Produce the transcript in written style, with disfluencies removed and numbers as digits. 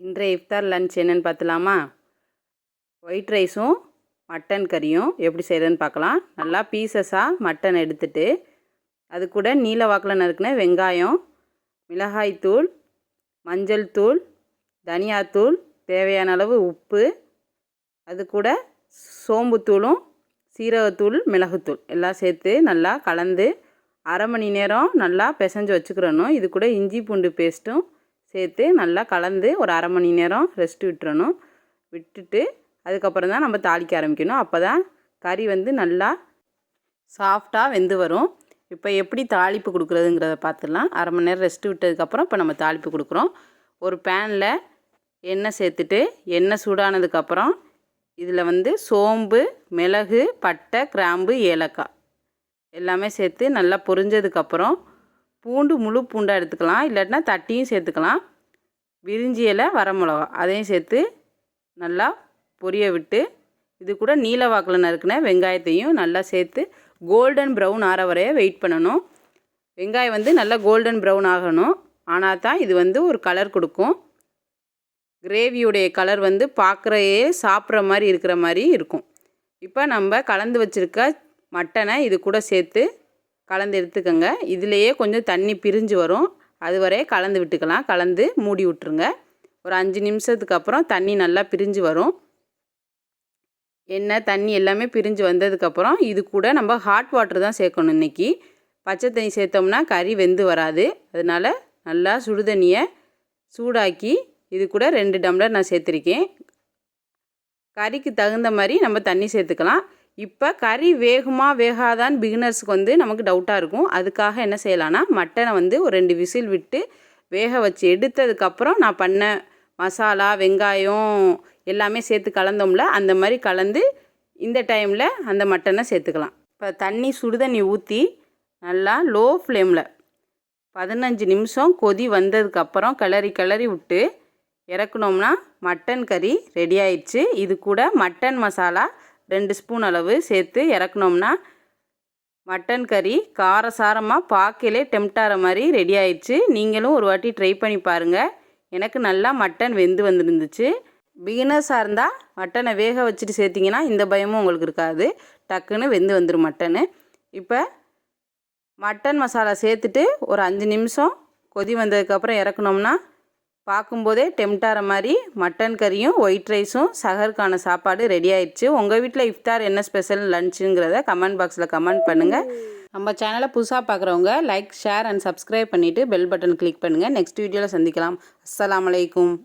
இன்றைய இஃப்தார் லன்ச் என்னென்னு பார்த்துலாமா? ஒயிட் ரைஸும் மட்டன் கறியும் எப்படி செய்கிறதுன்னு பார்க்கலாம். நல்லா பீசஸாக மட்டன் எடுத்துட்டு அது கூட நீல வாக்கில் நறுக்கின வெங்காயம், மிளகாய்த்தூள், மஞ்சள் தூள், தனியாத்தூள், தேவையான அளவு உப்பு, அது கூட சோம்புத்தூளும் சீரகத்தூள், மிளகுத்தூள் எல்லாம் சேர்த்து நல்லா கலந்து அரை மணி நேரம் நல்லா பிசைஞ்சு வச்சுக்கிறணும். இது கூட இஞ்சி பூண்டு பேஸ்ட்டும் சேர்த்து நல்லா கலந்து ஒரு அரை மணி நேரம் ரெஸ்ட் விட்டுறணும். விட்டுட்டு அதுக்கப்புறம் தான் நம்ம தாளிக்க ஆரம்பிக்கணும். அப்போ தான் கறி நல்லா சாஃப்டாக வெந்து வரும். இப்போ எப்படி தாளிப்பு கொடுக்குறதுங்கிறத பார்த்துடலாம். அரை மணி நேரம் ரெஸ்ட் விட்டதுக்கப்புறம் இப்போ நம்ம தாளிப்பு கொடுக்குறோம். ஒரு பேனில் எண்ணெய் சேர்த்துட்டு எண்ணெய் சூடானதுக்கப்புறம் இதில் சோம்பு, மிளகு, பட்டை, கிராம்பு, ஏலக்காய் எல்லாமே சேர்த்து நல்லா பொரிஞ்சதுக்கப்புறம் பூண்டு முழு பூண்டாக எடுத்துக்கலாம், இல்லாட்டினா தட்டியும் சேர்த்துக்கலாம். விரிஞ்சி இலை, வரமிளகா அதையும் சேர்த்து நல்லா பொரிய விட்டு இது கூட நீல வாக்கில் நறுக்கின வெங்காயத்தையும் நல்லா சேர்த்து கோல்டன் ப்ரௌன் ஆற வரைய வெயிட் பண்ணணும். வெங்காயம் நல்லா கோல்டன் ப்ரௌன் ஆகணும். ஆனால் தான் இது ஒரு கலர் கொடுக்கும். கிரேவியுடைய கலர் பார்க்குறையே சாப்பிட்ற மாதிரி இருக்கிற மாதிரி இருக்கும். இப்போ நம்ம கலந்து வச்சுருக்க மட்டனை இது கூட சேர்த்து கலந்து எடுத்துக்கோங்க. இதிலையே கொஞ்சம் தண்ணி பிரிஞ்சு வரும், அது வரைய கலந்து விட்டுக்கலாம். கலந்து மூடி விட்டுருங்க. ஒரு 5 நிமிஷத்துக்கு அப்புறம் தண்ணி நல்லா பிரிஞ்சு வரும். எண்ணெய் தண்ணி எல்லாமே பிரிஞ்சு வந்ததுக்கப்புறம் இது கூட நம்ம ஹாட் வாட்டர் தான் சேர்க்கணும். இன்றைக்கி பச்சை தண்ணி சேர்த்தோம்னா கறி வெந்து வராது. அதனால் நல்லா சுடுதண்ணியை சூடாக்கி இது கூட 2 டம்ளர் நான் சேர்த்துருக்கேன். கறிக்கு தகுந்த மாதிரி நம்ம தண்ணி சேர்த்துக்கலாம். இப்போ கறி வேகுமா வேகாதான்னு பிகினர்ஸுக்கு நமக்கு டவுட்டாக இருக்கும். அதுக்காக என்ன செய்யலான்னா மட்டனை ஒரு 2 விசில் விட்டு வேக வச்சு எடுத்ததுக்கப்புறம் நான் பண்ண மசாலா, வெங்காயம் எல்லாமே சேர்த்து கலந்தோம்ல, அந்த மாதிரி கலந்து இந்த டைமில் அந்த மட்டனை சேர்த்துக்கலாம். இப்போ சுடுதண்ணி ஊற்றி நல்லா லோ ஃப்ளேமில் 15 நிமிஷம் கொதி வந்ததுக்கப்புறம் கிளறி விட்டு இறக்குனோம்னா மட்டன் கறி ரெடி ஆயிடுச்சு. இது கூட மட்டன் மசாலா 2 ஸ்பூன் அளவு சேர்த்து இறக்குனோம்னா மட்டன் கறி காரசாரமாக பார்க்கலே டெம்டாகிற மாதிரி ரெடி ஆயிடுச்சு. நீங்களும் ஒரு வாட்டி ட்ரை பண்ணி பாருங்கள். எனக்கு நல்லா மட்டன் வெந்து வந்துருந்துச்சு. பிகினர்ஸாக இருந்தால் மட்டனை வேக வச்சுட்டு சேர்த்திங்கன்னா இந்த பயமும் உங்களுக்கு இருக்காது. டக்குன்னு வெந்து வந்துடும் மட்டனு. இப்போ மட்டன் மசாலா சேர்த்துட்டு ஒரு 5 நிமிஷம் கொதி வந்ததுக்கப்புறம் இறக்குனோம்னா பார்க்கும்போதே டெம்டாகிற மாதிரி மட்டன் கறியும் ஒயிட் ரைஸும் சஹருக்கான சாப்பாடு ரெடி ஆயிடுச்சு. உங்கள் வீட்டில் இஃப்தார் என்ன ஸ்பெஷல் லன்ச்சுங்கிறத கமெண்ட் பாக்ஸில் கமெண்ட் பண்ணுங்கள். நம்ம சேனலை புதுசாக பார்க்குறவங்க லைக், ஷேர் அண்ட் சப்ஸ்கிரைப் பண்ணிவிட்டு பெல் பட்டன் கிளிக் பண்ணுங்கள். நெக்ஸ்ட் வீடியோவில் சந்திக்கலாம். அஸ்ஸலாமு அலைக்கும்.